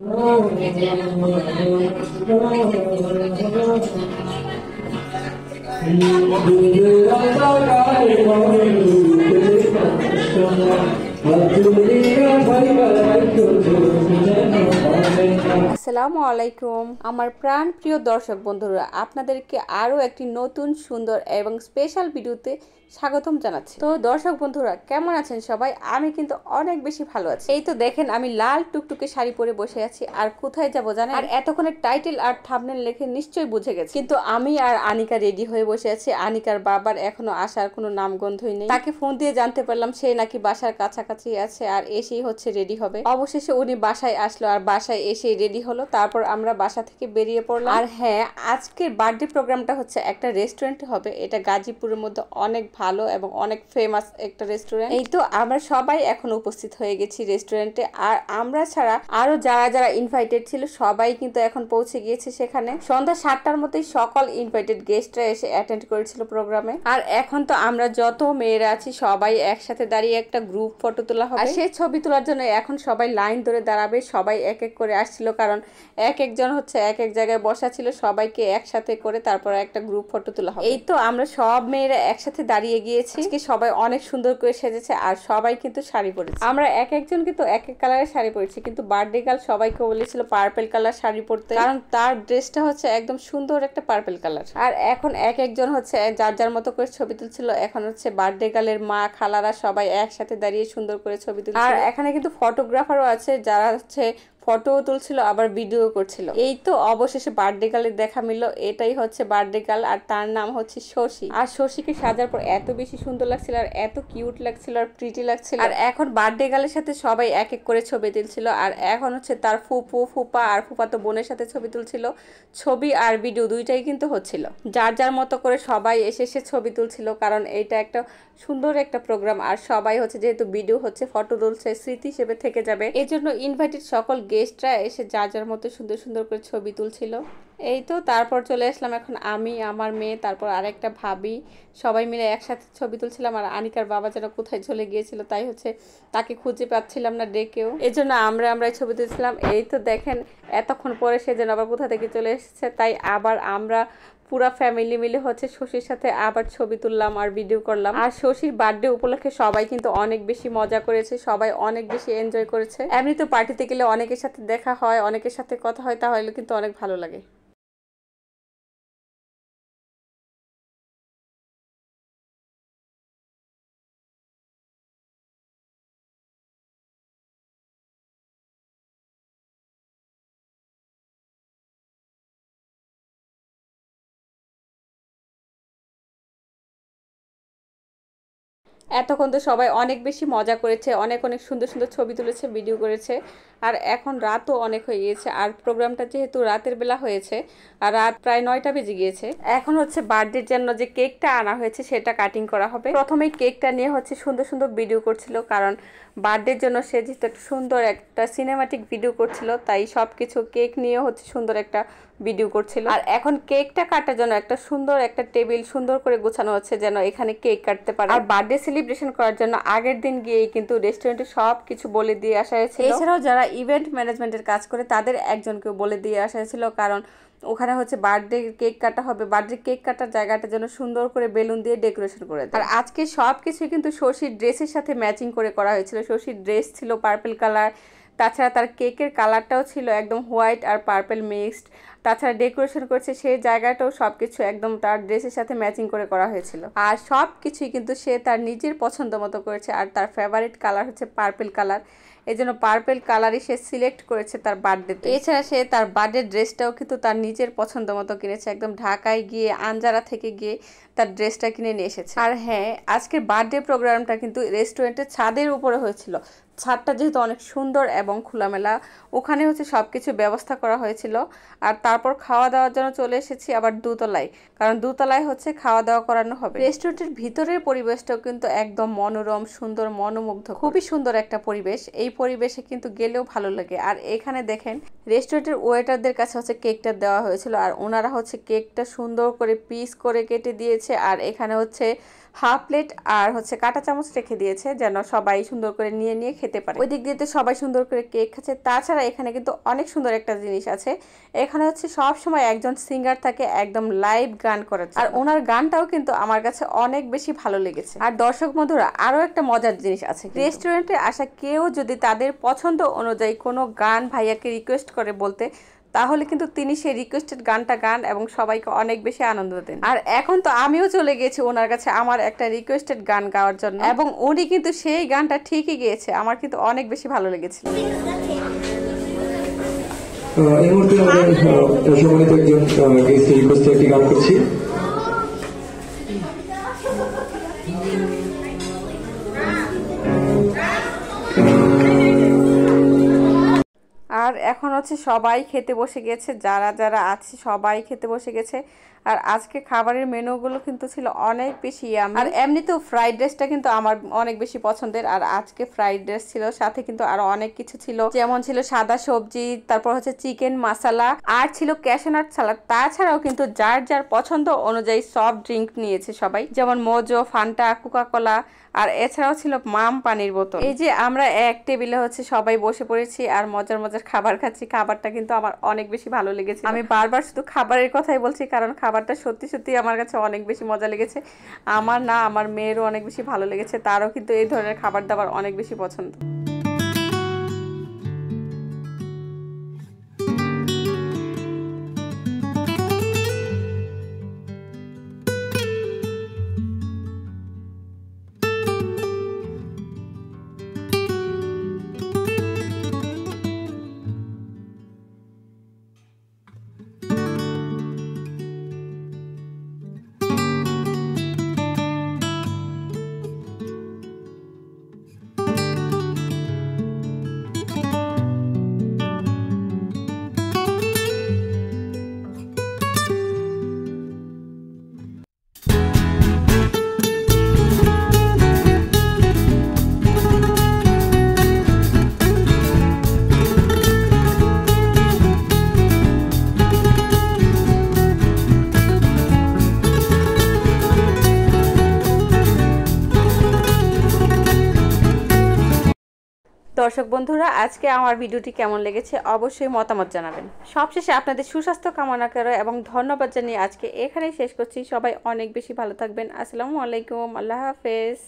আসসালামু আলাইকুম আমার প্রাণ প্রিয় দর্শক বন্ধুরা, আপনাদেরকে আরও একটি নতুন সুন্দর এবং স্পেশাল ভিডিওতে স্বাগতম জানাচ্ছি। তো দর্শক বন্ধুরা, কেমন আছেন সবাই? আমি কিন্তু অনেক বেশি ভালো আছি। এই তো দেখেন, আমি লাল টুকটুকে শাড়ি পরে বসে আছি। আর কোথায় যাব জানেন? আর এতক্ষণে টাইটেল আর থাম্বনেল লিখে নিশ্চয়ই বুঝে গেছে। কিন্তু আমি আর আনিকা রেডি হয়ে বসে আছি। আনিকার বাবার এখনো আসার কোনো নামগন্ধই নেই। তাকে ফোন দিয়ে জানতে পারলাম সে নাকি বাসার কাছাকাছি আছে আর এসেই হচ্ছে রেডি হবে। অবশেষে উনি বাসায় আসলো আর বাসায় এসেই রেডি হলো। তারপর আমরা বাসা থেকে বেরিয়ে পড়লাম। আর হ্যাঁ, আজকের বার্থডে প্রোগ্রামটা হচ্ছে একটা রেস্টুরেন্টে হবে। এটা গাজীপুরের মধ্যে অনেক ভালো এবং অনেক ফেমাস একটা রেস্টুরেন্ট। এই তো আমরা সবাই এখন উপস্থিত হয়ে গেছি রেস্টুরেন্টে। আর আমরা ছাড়া আরো যারা যারা ইনভাইটেড ছিল সবাই কিন্তু এখন পৌঁছে গিয়েছে সেখানে। সন্ধ্যা 7টার মধ্যেই সকল ইনভাইটেড গেস্টরা এসে অ্যাটেন্ড করেছিল প্রোগ্রামে। আর এখন তো আমরা যত মেয়েরা আছি সবাই একসাথে দাঁড়িয়ে একটা গ্রুপ ফটো তোলা হবে। আর সেই ছবি তোলার জন্য এখন সবাই লাইন ধরে দাঁড়াবে। সবাই এক এক করে আসছিল, কারণ এক একজন হচ্ছে এক এক জায়গায় বসা ছিল। সবাইকে একসাথে করে তারপর একটা গ্রুপ ফটো তোলা হবে। এই তো আমরা সব মেয়েরা একসাথে দাঁড়িয়ে গিয়েছি। সবাই অনেক সুন্দর করে সেজেছে আর সবাই কিন্তু শাড়ি পরেছে। আমরা এক একজন কিন্তু এক এক কালারের শাড়ি পরেছি, কিন্তু বার্থডে গার্ল সবাইকে বলেছিল পার্পল কালার শাড়ি পরতে, কারণ তার ড্রেসটা হচ্ছে একদম সুন্দর একটা পার্পল কালার। আর এখন এক একজন হচ্ছে যার যার মতো করে ছবি তুলছিল। এখন হচ্ছে বার্থডে গার্লের মা খালারা সবাই একসাথে দাঁড়িয়ে সুন্দর করে ছবি তুলছে। আর এখানে কিন্তু ফটোগ্রাফারও আছে যারা হচ্ছে ফটোও তুলছিল আবার ভিডিও করছিল। এই তো অবশেষে বার্থডে গার্লের দেখা মিলল। এটাই হচ্ছে বার্থডে গার্ল আর তার নাম হচ্ছে শশী। আর শশীকে সাজার পর এত বেশি সুন্দর লাগছিল আর এত কিউট লাগছিল আর প্রিটি লাগছিল। আর এখন বার্থডে গার্লের সাথে সবাই এক এক করে ছবি তুলছিল। আর এখন হচ্ছে তার ফুপু ফুপা আর ফুফাতো বোনের সাথে ছবি তুলছিল। ছবি আর ভিডিও দুইটাই কিন্তু হচ্ছিল। যার যার মতো করে সবাই এসে এসে ছবি তুলছিল, কারণ এইটা একটা সুন্দর একটা প্রোগ্রাম। আর সবাই হচ্ছে যেহেতু ভিডিও হচ্ছে ফটো তুলছে, স্মৃতি হিসেবে থেকে যাবে। এই জন্য ইনভাইটেড সকল গেস্টরা এসে যার যার মতো সুন্দর সুন্দর করে ছবি তুলছিল। এই তো তারপর চলে আসলাম এখন আমি, আমার মেয়ে, তারপর আরেকটা ভাবি, সবাই মিলে একসাথে ছবি তুলছিলাম। আর আনিকার বাবা যেন কোথায় চলে গিয়েছিল, তাই হচ্ছে তাকে খুঁজে পাচ্ছিলাম না ডেকেও। এই জন্য আমরাই ছবি তুলছিলাম। এই তো দেখেন এতক্ষণ পরে সে যেন আবার কোথা থেকে চলে এসেছে, তাই আবার আমরা পুরা ফ্যামিলি মিলে হচ্ছে শশীর সাথে আবার ছবি তুললাম আর ভিডিও করলাম। আর শশীর বার্থডে উপলক্ষে সবাই কিন্তু অনেক বেশি মজা করেছে, সবাই অনেক বেশি এনজয় করেছে। এমনি তো পার্টিতে গেলে অনেকের সাথে দেখা হয়, অনেকের সাথে কথা হয়, তাহলে কিন্তু অনেক ভালো লাগে। এতক্ষণ তো সবাই অনেক বেশি মজা করেছে, অনেক অনেক সুন্দর সুন্দর ছবি তুলেছে, ভিডিও করেছে। আর এখন রাতও অনেক হয়ে গিয়েছে। আর প্রোগ্রামটা যেহেতু রাতের বেলা হয়েছে আর রাত প্রায় 9টা বেজে গিয়েছে, এখন হচ্ছে বার্থডের জন্য যে কেকটা আনা হয়েছে সেটা কাটিং করা হবে। প্রথমেই কেকটা নিয়ে হচ্ছে সুন্দর সুন্দর ভিডিও করছিল, কারণ বার্থডের জন্য সে যেহেতু একটা সুন্দর একটা সিনেমাটিক ভিডিও করছিল, তাই সব কিছু কেক নিয়ে হচ্ছে সুন্দর একটা ভিডিও করছিল। আর এখন কেকটা কাটার জন্য একটা সুন্দর একটা টেবিল সুন্দর করে গোছানো হচ্ছে, যেন এখানে কেক কাটতে পারে। আর বার্থডে সেলিব্রেশন করার জন্য আগের দিন গিয়ে কিন্তু রেস্টুরেন্টে সব কিছু বলে দিয়ে আসা হয়েছিল। এছাড়াও যারা ইভেন্ট ম্যানেজমেন্টের কাজ করে তাদের একজনকেও বলে দিয়ে আসা হয়েছিল, কারণ ওখানে হচ্ছে বার্থডে কেক কাটা হবে। বার্থডে কেক কাটার জায়গাটা যেন সুন্দর করে বেলুন দিয়ে ডেকোরেশন করে দেয়। আর আজকে সব কিছু কিন্তু শশীর ড্রেসের সাথে ম্যাচিং করে করা হয়েছিল। শশীর ড্রেস ছিল পার্পল কালার, তাছাড়া তার কেকের কালারটাও ছিল একদম হোয়াইট আর পার্পল মিক্সড। তাছাড়া ডেকোরেশন করেছে সেই জায়গাটাও সব কিছু একদম তার ড্রেসের সাথে ম্যাচিং করে করা হয়েছিল। আর সব কিছুই কিন্তু সে তার নিজের পছন্দ মতো করেছে। আর তার ফেভারিট কালার হচ্ছে পার্পল কালার, এই জন্য পার্পল কালারই সে সিলেক্ট করেছে তার বার্থডেতে। এছাড়া সে তার বার্থডে ড্রেসটাও কিন্তু তার নিজের পছন্দ মতো কিনেছে। একদম ঢাকায় গিয়ে আঞ্জারা থেকে গিয়ে তার ড্রেসটা কিনে নিয়ে এসেছে। আর হ্যাঁ, আজকের বার্থডে প্রোগ্রামটা কিন্তু রেস্টুরেন্টের ছাদের উপরে হয়েছিল। ছাদটা যেহেতু অনেক সুন্দর এবং খোলামেলা, ওখানে হচ্ছে সব কিছু ব্যবস্থা করা হয়েছিল। আর তারপর খাওয়া দাওয়ার জন্য চলে এসেছি আবার দোতলায়, কারণ দোতলায় হচ্ছে খাওয়া দাওয়া করানো হবে। রেস্টুরেন্টের ভিতরের পরিবেশটাও কিন্তু একদম মনোরম, সুন্দর, মনোমুগ্ধ, খুবই সুন্দর একটা পরিবেশ। এই পরিবেশে কিন্তু গেলেও ভালো লাগে। আর এখানে দেখেন রেস্টুরেন্টের ওয়েটারদের কাছে হচ্ছে কেকটা দেওয়া হয়েছিল, আর ওনারা হচ্ছে কেকটা সুন্দর করে পিস করে কেটে দিয়েছে। আর এখানে হচ্ছে হাফ প্লেট আর হচ্ছে কাঁটা চামচ রেখে দিয়েছে যেন সবাই সুন্দর করে নিয়ে নিয়ে খেতে পারে। ওই দিক দিয়ে তো সবাই সুন্দর করে কেক খাচ্ছে। তাছাড়া এখানে কিন্তু অনেক সুন্দর একটা জিনিস আছে, এখানে হচ্ছে সব সময় একজন সিঙ্গার থাকে একদম লাইভ গান করেছে, আর ওনার গানটাও কিন্তু আমার কাছে অনেক বেশি ভালো লেগেছে। আর দর্শক বন্ধুরা আরো একটা মজার জিনিস আছে, রেস্টুরেন্টে আসা কেউ যদি তাদের পছন্দ অনুযায়ী কোনো গান ভাইয়াকে রিকোয়েস্ট করে বলতে, তাহলে কিন্তু তিনি সেই রিকোয়েস্টেড গানটা গান এবং সবাইকে অনেক বেশি আনন্দ দেন। আর এখন তো আমিও চলে গেছি ওনার কাছে আমার একটা রিকোয়েস্টেড গান গাওয়ার জন্য, এবং উনি কিন্তু সেই গানটা ঠিকই গেয়েছে, আমার কিন্তু অনেক বেশি ভালো লেগেছিল। এই মুহূর্তে সম্মানিত একজন গেস্ট রিকোয়েস্টে একটি গান করছি। আর এখন হচ্ছে সবাই খেতে বসে গেছে, যারা যারা আছে সবাই খেতে বসে গেছে। আর আজকে খাবারের মেনুগুলো কিন্তু ছিল অনেক বেশি ইয়ামি। আর এমনিতেও ফ্রাইড রাইসটা কিন্তু আমার অনেক বেশি পছন্দের, আর আজকে ফ্রাইড রাইস ছিল, সাথে কিন্তু আরো অনেক কিছু ছিল, যেমন ছিল সাদা সবজি, তারপর হচ্ছে চিকেন মাসালা, আর ছিল ক্যাশনাট সালাদ। তাছাড়াও কিন্তু যার যার পছন্দ অনুযায়ী সফট ড্রিঙ্ক নিয়েছে সবাই, যেমন মোজো, ফান্টা, কোকাকোলা, আর এছাড়াও ছিল মাম পানির বোতল। এই যে আমরা এক টেবিলে হচ্ছে সবাই বসে পড়েছি আর মজার মজার খাবার খাচ্ছি। খাবারটা কিন্তু আমার অনেক বেশি ভালো লেগেছে। আমি বারবার শুধু খাবারের কথাই বলছি, কারণ খাবারটা সত্যি সত্যি আমার কাছে অনেক বেশি মজা লেগেছে। আমার না, আমার মেয়েরও অনেক বেশি ভালো লেগেছে, তারও কিন্তু এই ধরনের খাবার দাবার অনেক বেশি পছন্দ। দর্শক বন্ধুরা আজকে আমার ভিডিওটি কেমন লেগেছে অবশ্যই মতামত জানাবেন। সবশেষে আপনাদের সুস্বাস্থ্য কামনা করে এবং ধন্যবাদ জানিয়ে আজকে এখানেই শেষ করছি। সবাই অনেক বেশি ভালো থাকবেন। আসসালামু আলাইকুম, আল্লাহ হাফেজ।